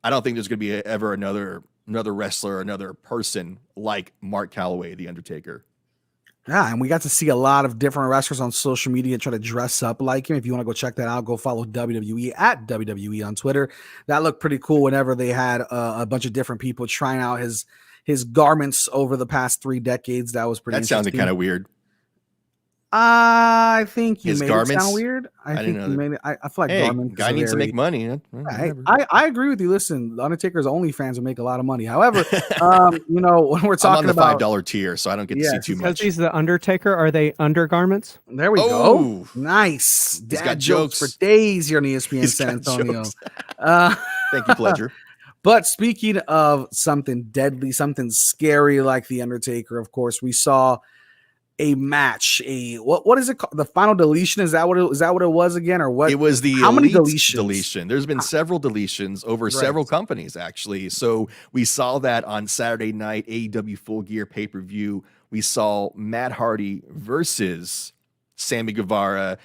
I don't think there's going to be ever another wrestler, another person like Mark Calloway, the Undertaker. Yeah, and we got to see a lot of different wrestlers on social media try to dress up like him. If you want to go check that out, go follow WWE at WWE on Twitter. That looked pretty cool whenever they had a bunch of different people trying out his garments over the past 3 decades. That was pretty interesting. That sounded kind of weird. I think you made garments? it sound weird. I think you made it. I feel like garments. Guy needs to make money. I agree with you. Listen, Undertaker's OnlyFans would make a lot of money. However, when we're talking I'm on the about $5 tier, so I don't get to see too much. Because he's the Undertaker, are they undergarments? There we go. Nice. He's got jokes for days here on ESPN San Antonio. Thank you, Pledger. But speaking of something deadly, something scary like the Undertaker, of course, we saw a match. What is it called? The final deletion? Is that what it was again, or what? It was the how many Elite deletions? deletion. There's been several deletions over several companies, actually. So we saw that on Saturday night AEW Full Gear pay-per-view. We saw Matt Hardy versus Sammy Guevara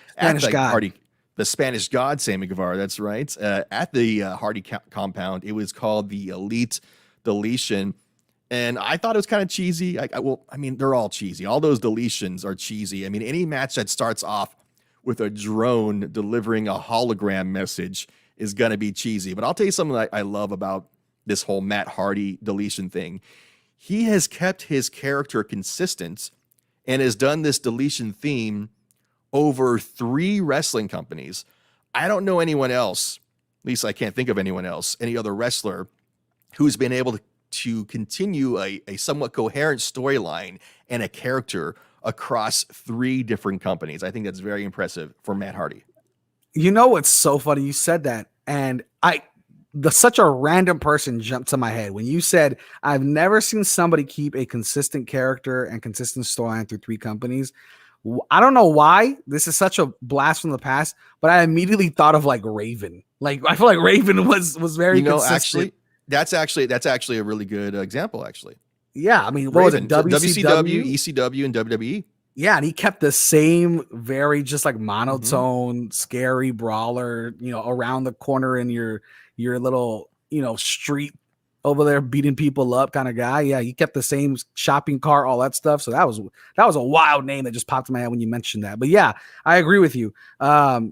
the Spanish God, Sammy Guevara. That's right. At the Hardy compound. It was called the Elite deletion. And I thought it was kind of cheesy. They're all cheesy. All those deletions are cheesy. I mean, any match that starts off with a drone delivering a hologram message is going to be cheesy. But I'll tell you something that I love about this whole Matt Hardy deletion thing. He has kept his character consistent and has done this deletion theme over 3 wrestling companies. I don't know anyone else, at least I can't think of anyone else, any other wrestler who's been able to continue a somewhat coherent storyline and a character across 3 different companies. I think that's very impressive for Matt Hardy. You know what's so funny? You said that, and such a random person jumped to my head when you said, I've never seen somebody keep a consistent character and consistent storyline through 3 companies. I don't know why this is such a blast from the past, but I immediately thought of like Raven. Like I feel like Raven was very consistent. That's actually a really good example, actually. Yeah, I mean, what was it? WCW, ECW, and WWE. Yeah, and he kept the same very just like monotone, scary brawler, around the corner in your little, street over there beating people up kind of guy. Yeah, he kept the same shopping cart, all that stuff. So that was a wild name that just popped in my head when you mentioned that. But yeah, I agree with you. To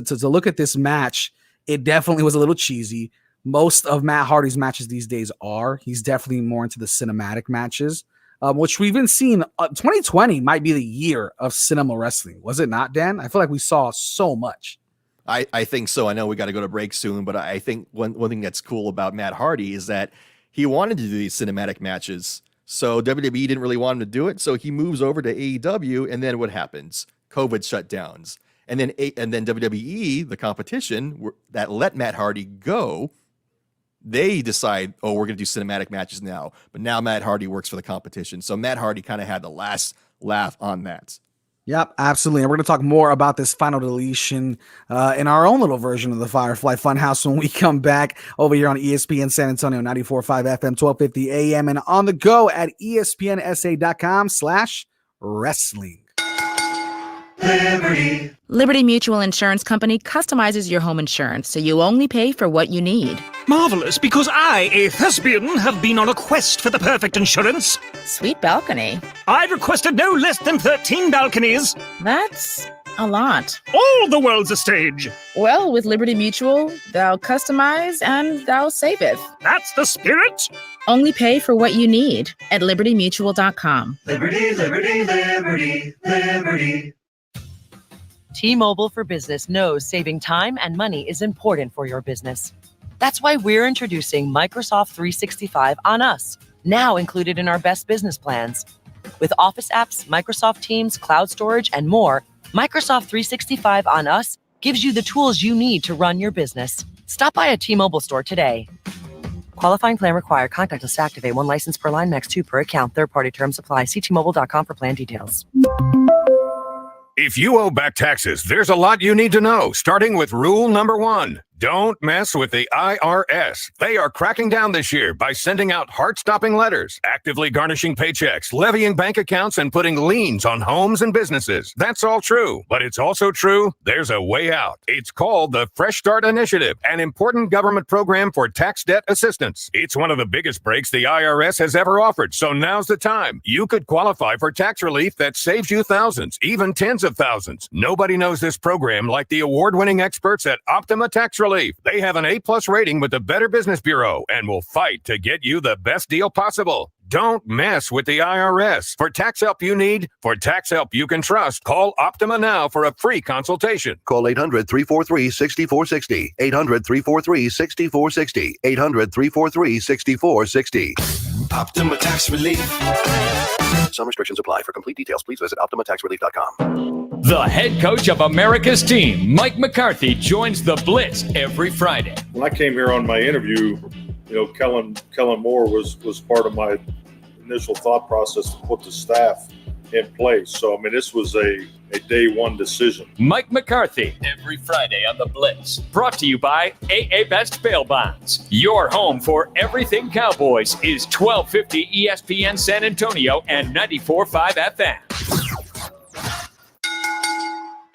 look at this match, it definitely was a little cheesy. Most of Matt Hardy's matches these days are. He's definitely more into the cinematic matches, which we've been seeing. 2020 might be the year of cinema wrestling. Was it not, Dan? I feel like we saw so much. I think so. I know we got to go to break soon, but I think one thing that's cool about Matt Hardy is that he wanted to do these cinematic matches. So WWE didn't really want him to do it. So he moves over to AEW, and then what happens? COVID shutdowns. And then WWE, the competition that let Matt Hardy go, they decide, we're going to do cinematic matches now. But now Matt Hardy works for the competition. So Matt Hardy kind of had the last laugh on that. Yep, absolutely. And we're going to talk more about this final deletion in our own little version of the Firefly Funhouse when we come back over here on ESPN San Antonio, 94.5 FM, 1250 AM, and on the go at espnsa.com/wrestling. Liberty Mutual Insurance Company customizes your home insurance so you only pay for what you need. Marvelous, because I, a thespian, have been on a quest for the perfect insurance. Sweet balcony. I've requested no less than 13 balconies. That's a lot. All the world's a stage. Well, with Liberty Mutual, thou customize and thou saveth. That's the spirit. Only pay for what you need at libertymutual.com. Liberty, liberty, liberty, liberty. T-Mobile for Business knows saving time and money is important for your business. That's why we're introducing Microsoft 365 on us, now included in our best business plans. With Office apps, Microsoft Teams, cloud storage, and more, Microsoft 365 on us gives you the tools you need to run your business. Stop by a T-Mobile store today. Qualifying plan required. Contactless to activate. 1 license per line, max 2 per account. Third-party terms apply. See T-Mobile.com for plan details. If you owe back taxes, there's a lot you need to know, starting with rule number 1. Don't mess with the IRS. They are cracking down this year by sending out heart-stopping letters, actively garnishing paychecks, levying bank accounts, and putting liens on homes and businesses. That's all true, but it's also true there's a way out. It's called the Fresh Start Initiative, an important government program for tax debt assistance. It's one of the biggest breaks the IRS has ever offered, so now's the time. You could qualify for tax relief that saves you thousands, even tens of thousands. Nobody knows this program like the award-winning experts at Optima Tax Relief. They have an A+ rating with the Better Business Bureau and will fight to get you the best deal possible. Don't mess with the IRS. For tax help you need, for tax help you can trust, call Optima now for a free consultation. Call 800-343-6460. 800-343-6460. 800-343-6460. Optima Tax Relief. Some restrictions apply. For complete details, please visit OptimaTaxRelief.com. The head coach of America's team, Mike McCarthy, joins the Blitz every Friday. When I came here on my interview, Kellen Moore was part of my initial thought process to put the staff in place. So, this was a day one decision. Mike McCarthy, every Friday on the Blitz. Brought to you by AA Best Bail Bonds. Your home for everything Cowboys is 1250 ESPN San Antonio and 94.5 FM.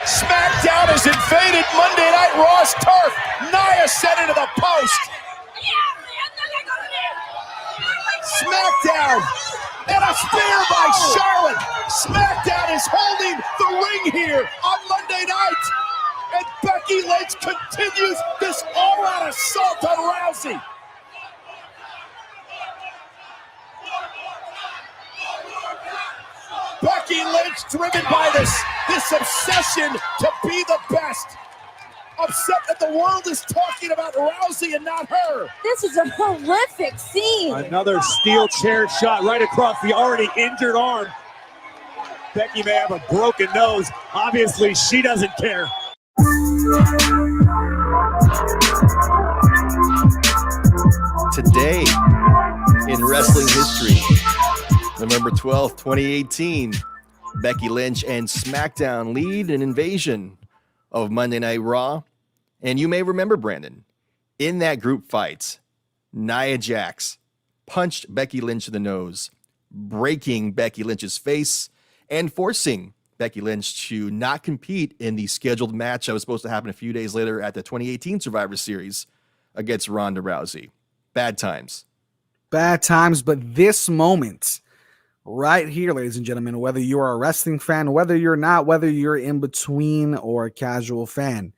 SmackDown has invaded Monday Night Raw's turf. Nia sent into the post. SmackDown and a spear by Charlotte. SmackDown is holding the ring here on Monday night. And Becky Lynch continues this all-out assault on Rousey. Becky Lynch driven by this obsession to be the best. Upset that the world is talking about Rousey and not her. This is a horrific scene. Another steel chair shot right across the already injured arm. Becky may have a broken nose. Obviously, she doesn't care. Today in wrestling history, November 12th, 2018, Becky Lynch and SmackDown lead an invasion of Monday Night Raw. And you may remember, Brandon, in that group fight, Nia Jax punched Becky Lynch in the nose, breaking Becky Lynch's face and forcing Becky Lynch to not compete in the scheduled match that was supposed to happen a few days later at the 2018 Survivor Series against Ronda Rousey. Bad times. Bad times, but this moment right here, ladies and gentlemen, whether you're a wrestling fan, whether you're not, whether you're in between or a casual fan,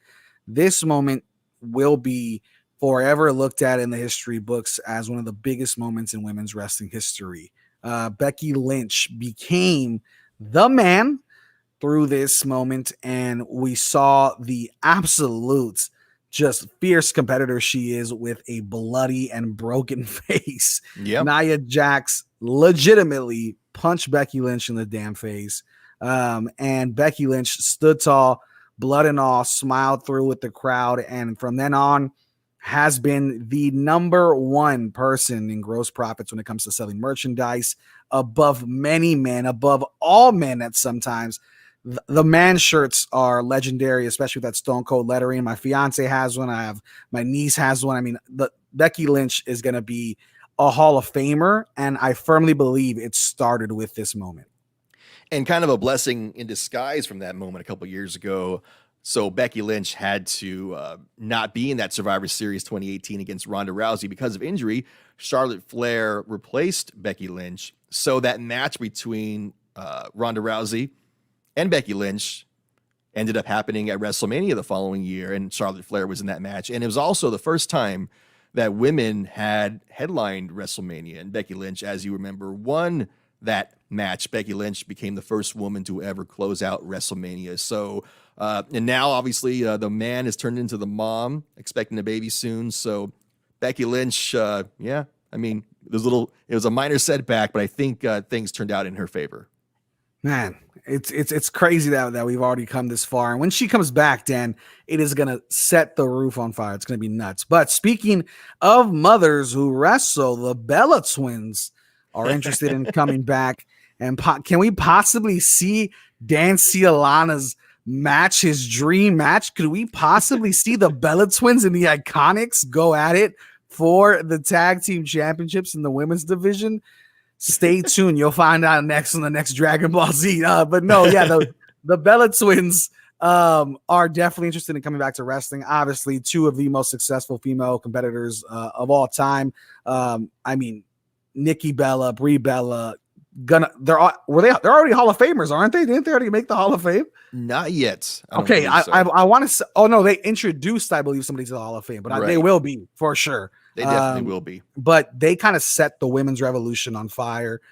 this moment will be forever looked at in the history books as one of the biggest moments in women's wrestling history. Becky Lynch became the man through this moment, and we saw the absolute just fierce competitor she is with a bloody and broken face. Yep. Nia Jax legitimately punched Becky Lynch in the damn face. And Becky Lynch stood tall, blood and all, smiled through with the crowd, and from then on has been the number one person in gross profits when it comes to selling merchandise, above many men, above all men at sometimes. The man shirts are legendary, especially with that Stone Cold lettering. My fiance has one. My niece has one. Becky Lynch is going to be a Hall of Famer, and I firmly believe it started with this moment. And kind of a blessing in disguise from that moment a couple years ago. So Becky Lynch had to not be in that Survivor Series 2018 against Ronda Rousey because of injury. Charlotte Flair replaced Becky Lynch. So that match between Ronda Rousey and Becky Lynch ended up happening at WrestleMania the following year, and Charlotte Flair was in that match. And it was also the first time that women had headlined WrestleMania, and Becky Lynch, as you remember, won that match. Becky Lynch became the first woman to ever close out WrestleMania. So, and now obviously the man has turned into the mom, expecting a baby soon. So Becky Lynch, it was a minor setback, but I think things turned out in her favor. Man, it's crazy that we've already come this far. And when she comes back, Dan, it is going to set the roof on fire. It's going to be nuts. But speaking of mothers who wrestle, the Bella twins are interested in coming back. And can we possibly see Dan Cialana's match, his dream match? Could we possibly see the Bella Twins and the Iconics go at it for the tag team championships in the women's division? Stay tuned. You'll find out next on the next Dragon Ball Z. But no, yeah, the Bella Twins are definitely interested in coming back to wrestling. Obviously, two of the most successful female competitors of all time. I mean, Nikki Bella, Brie Bella, they're already Hall of Famers, aren't they? Didn't they already make the Hall of Fame? Not yet. Okay, I want to say, oh no, they introduced, I believe, somebody to the Hall of Fame, but they will be for sure. They definitely will be. But they kind of set the women's revolution on fire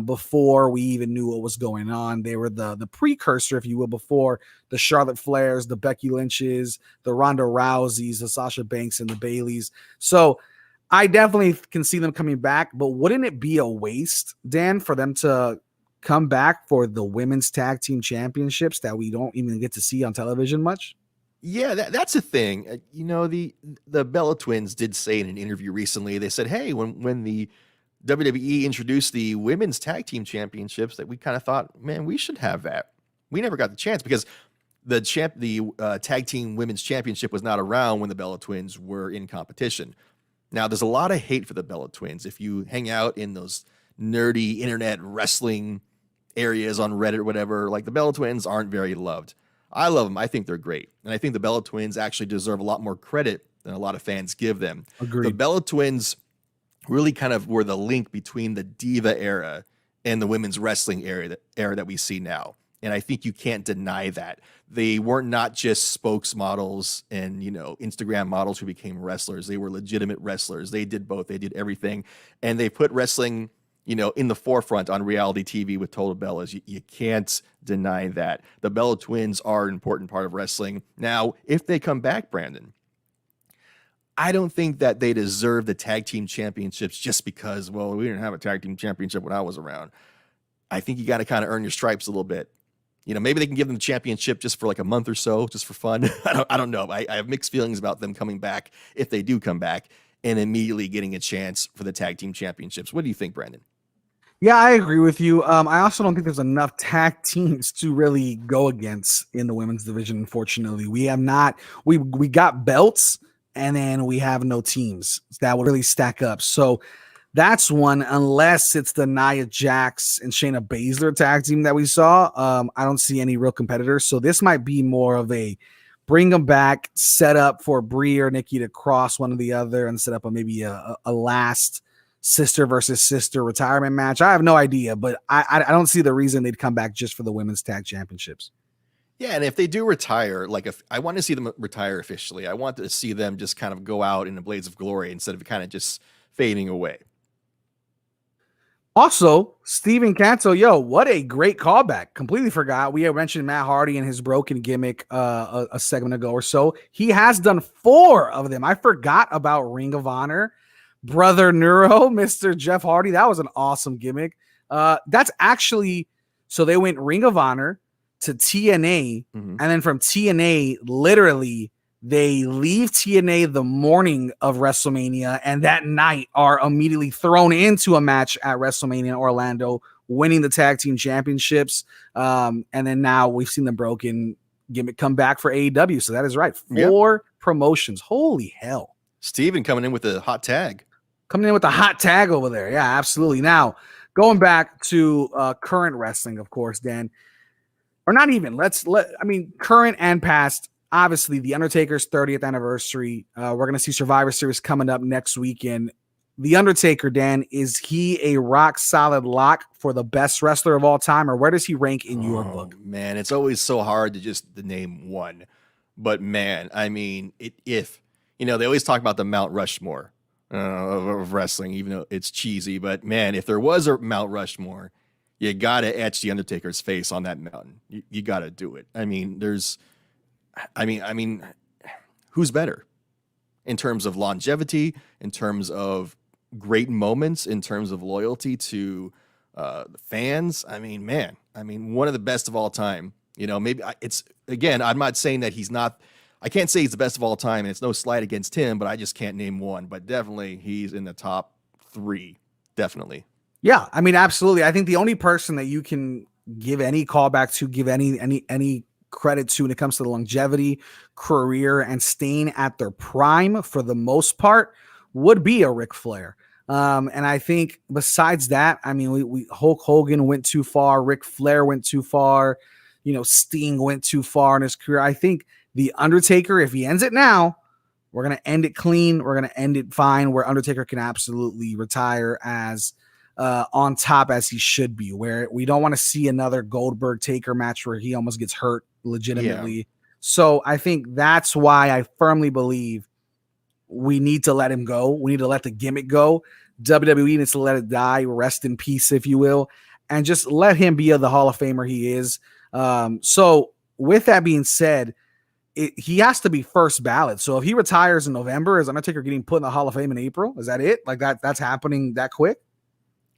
before we even knew what was going on. They were the precursor, if you will, before the Charlotte Flairs, the Becky Lynches, the Ronda Rouseys, the Sasha Banks, and the Baileys. So I definitely can see them coming back, but wouldn't it be a waste, Dan, for them to come back for the women's tag team championships that we don't even get to see on television much? Yeah, that's a thing. The Bella Twins did say in an interview recently, they said, hey, when the WWE introduced the women's tag team championships, that we kind of thought, man, we should have that. We never got the chance because the tag team women's championship was not around when the Bella Twins were in competition. Now, there's a lot of hate for the Bella Twins. If you hang out in those nerdy internet wrestling areas on Reddit or whatever, like the Bella Twins aren't very loved. I love them. I think they're great. And I think the Bella Twins actually deserve a lot more credit than a lot of fans give them. Agreed. The Bella Twins really kind of were the link between the Diva era and the women's wrestling era that we see now. And I think you can't deny that. They weren't not just spokesmodels and, Instagram models who became wrestlers. They were legitimate wrestlers. They did both. They did everything. And they put wrestling, in the forefront on reality TV with Total Bellas. You can't deny that. The Bella Twins are an important part of wrestling. Now, if they come back, Brandon, I don't think that they deserve the tag team championships just because, well, we didn't have a tag team championship when I was around. I think you got to kind of earn your stripes a little bit. Maybe they can give them the championship just for like a month or so, just for fun. I don't know. I have mixed feelings about them coming back, if they do come back, and immediately getting a chance for the tag team championships. What do you think, Brandon? Yeah, I agree with you. I also don't think there's enough tag teams to really go against in the women's division. Unfortunately, we have not. We got belts, and then we have no teams that would really stack up. So that's one, unless it's the Nia Jax and Shayna Baszler tag team that we saw. I don't see any real competitors. So this might be more of a bring them back, set up for Brie or Nikki to cross one or the other and set up maybe a last sister versus sister retirement match. I have no idea, but I don't see the reason they'd come back just for the women's tag championships. Yeah, and if they do retire, if I want to see them retire officially, I want to see them just kind of go out in a blaze of glory instead of kind of just fading away. Also, Steven Canto, what a great callback. Completely forgot. We had mentioned Matt Hardy and his broken gimmick a segment ago or so. He has done 4 of them. I forgot about Ring of Honor. Brother Neuro, Mr. Jeff Hardy. That was an awesome gimmick. That's actually, so they went Ring of Honor to TNA, and then from TNA, literally, they leave TNA the morning of WrestleMania, and that night are immediately thrown into a match at WrestleMania in Orlando, winning the tag team championships. And then now we've seen the broken gimmick come back for AEW. So that is right. 4 promotions. Holy hell. Steven coming in with a hot tag. Coming in with a hot tag over there. Yeah, absolutely. Now, going back to current wrestling, of course, Dan, or not even, current and past. Obviously, the Undertaker's 30th anniversary. We're going to see Survivor Series coming up next weekend. The Undertaker, Dan, is he a rock solid lock for the best wrestler of all time, or where does he rank in your book? Man, it's always so hard to just name one. But man, if they always talk about the Mount Rushmore of wrestling, even though it's cheesy. But man, if there was a Mount Rushmore, you got to etch the Undertaker's face on that mountain. You got to do it. Who's better in terms of longevity, in terms of great moments, in terms of loyalty to the fans? One of the best of all time. Maybe I'm not saying that he's not. I can't say he's the best of all time, and it's no slight against him, but I just can't name one. But definitely, he's in the top 3. Definitely. Yeah, absolutely. I think the only person that you can give any callback to, give any credit to when it comes to the longevity, career, and staying at their prime for the most part would be a Ric Flair. And I think besides that, I mean, we Hulk Hogan went too far, Ric Flair went too far, Sting went too far in his career. I think the Undertaker, if he ends it now, we're going to end it clean. We're going to end it fine, where Undertaker can absolutely retire as on top as he should be, where we don't want to see another Goldberg Taker match where he almost gets hurt legitimately. Yeah. So I think that's why I firmly believe we need to let him go. We need to let the gimmick go. WWE needs to let it die, rest in peace, if you will, and just let him be the Hall of Famer he is. So with that being said, he has to be first ballot. So if he retires in November, is Undertaker getting put in the Hall of Fame in April? Is that it? Like that's happening that quick?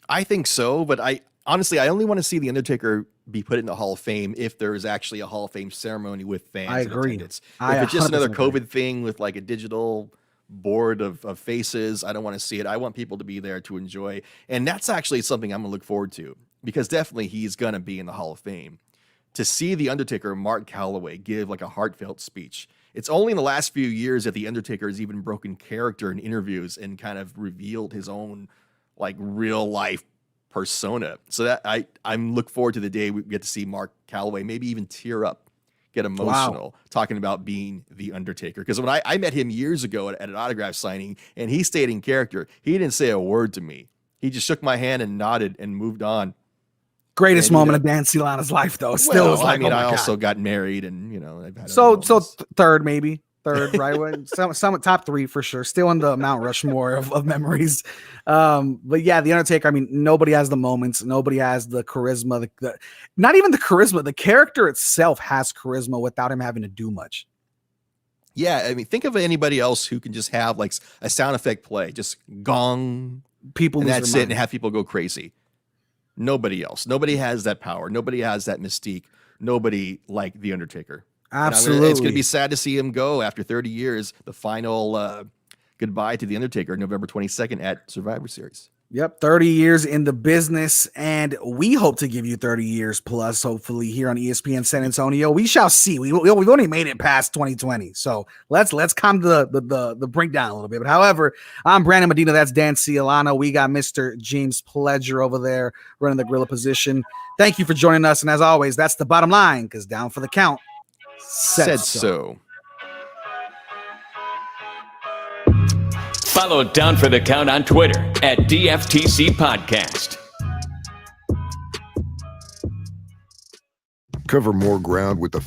I think so, but I only want to see the Undertaker be put in the Hall of Fame if there is actually a Hall of Fame ceremony with fans. I agree. If it's just another COVID thing with like a digital board of faces, I don't want to see it. I want people to be there to enjoy. And that's actually something I'm going to look forward to, because definitely he's going to be in the Hall of Fame. To see the Undertaker, Mark Calloway, give like a heartfelt speech. It's only in the last few years that the Undertaker has even broken character in interviews and kind of revealed his own like real life persona. So that I'm look forward to the day we get to see Mark Calloway maybe even tear up, get emotional, talking about being the Undertaker. Because when I met him years ago at an autograph signing, and he stayed in character, he didn't say a word to me. He just shook my hand and nodded and moved on. Greatest moment of Dan Silana's life, though. Still, was like, I also got married, and I've had so third, right? Some top three for sure. Still in the Mount Rushmore of memories. But yeah, the Undertaker. I mean, nobody has the moments. Nobody has the charisma. Not even the charisma. The character itself has charisma without him having to do much. Yeah, I mean, think of anybody else who can just have like a sound effect play, just gong, people, and that's it, and have people go crazy. Nobody else. Nobody has that power. Nobody has that mystique. Nobody like The Undertaker. Absolutely. It's going to be sad to see him go after 30 years. The final goodbye to The Undertaker, November 22nd at Survivor Series. Yep, 30 years in the business, and we hope to give you 30 years plus, hopefully, here on ESPN San Antonio. We shall see. We've only made it past 2020, so let's calm the brink down a little bit. But however, I'm Brandon Medina. That's Dan Ciolano. We got Mr. James Pledger over there running the gorilla position. Thank you for joining us, and as always, that's the bottom line, because down for the count said so. Follow Down for the Count on Twitter at DFTC Podcast. Cover more ground with the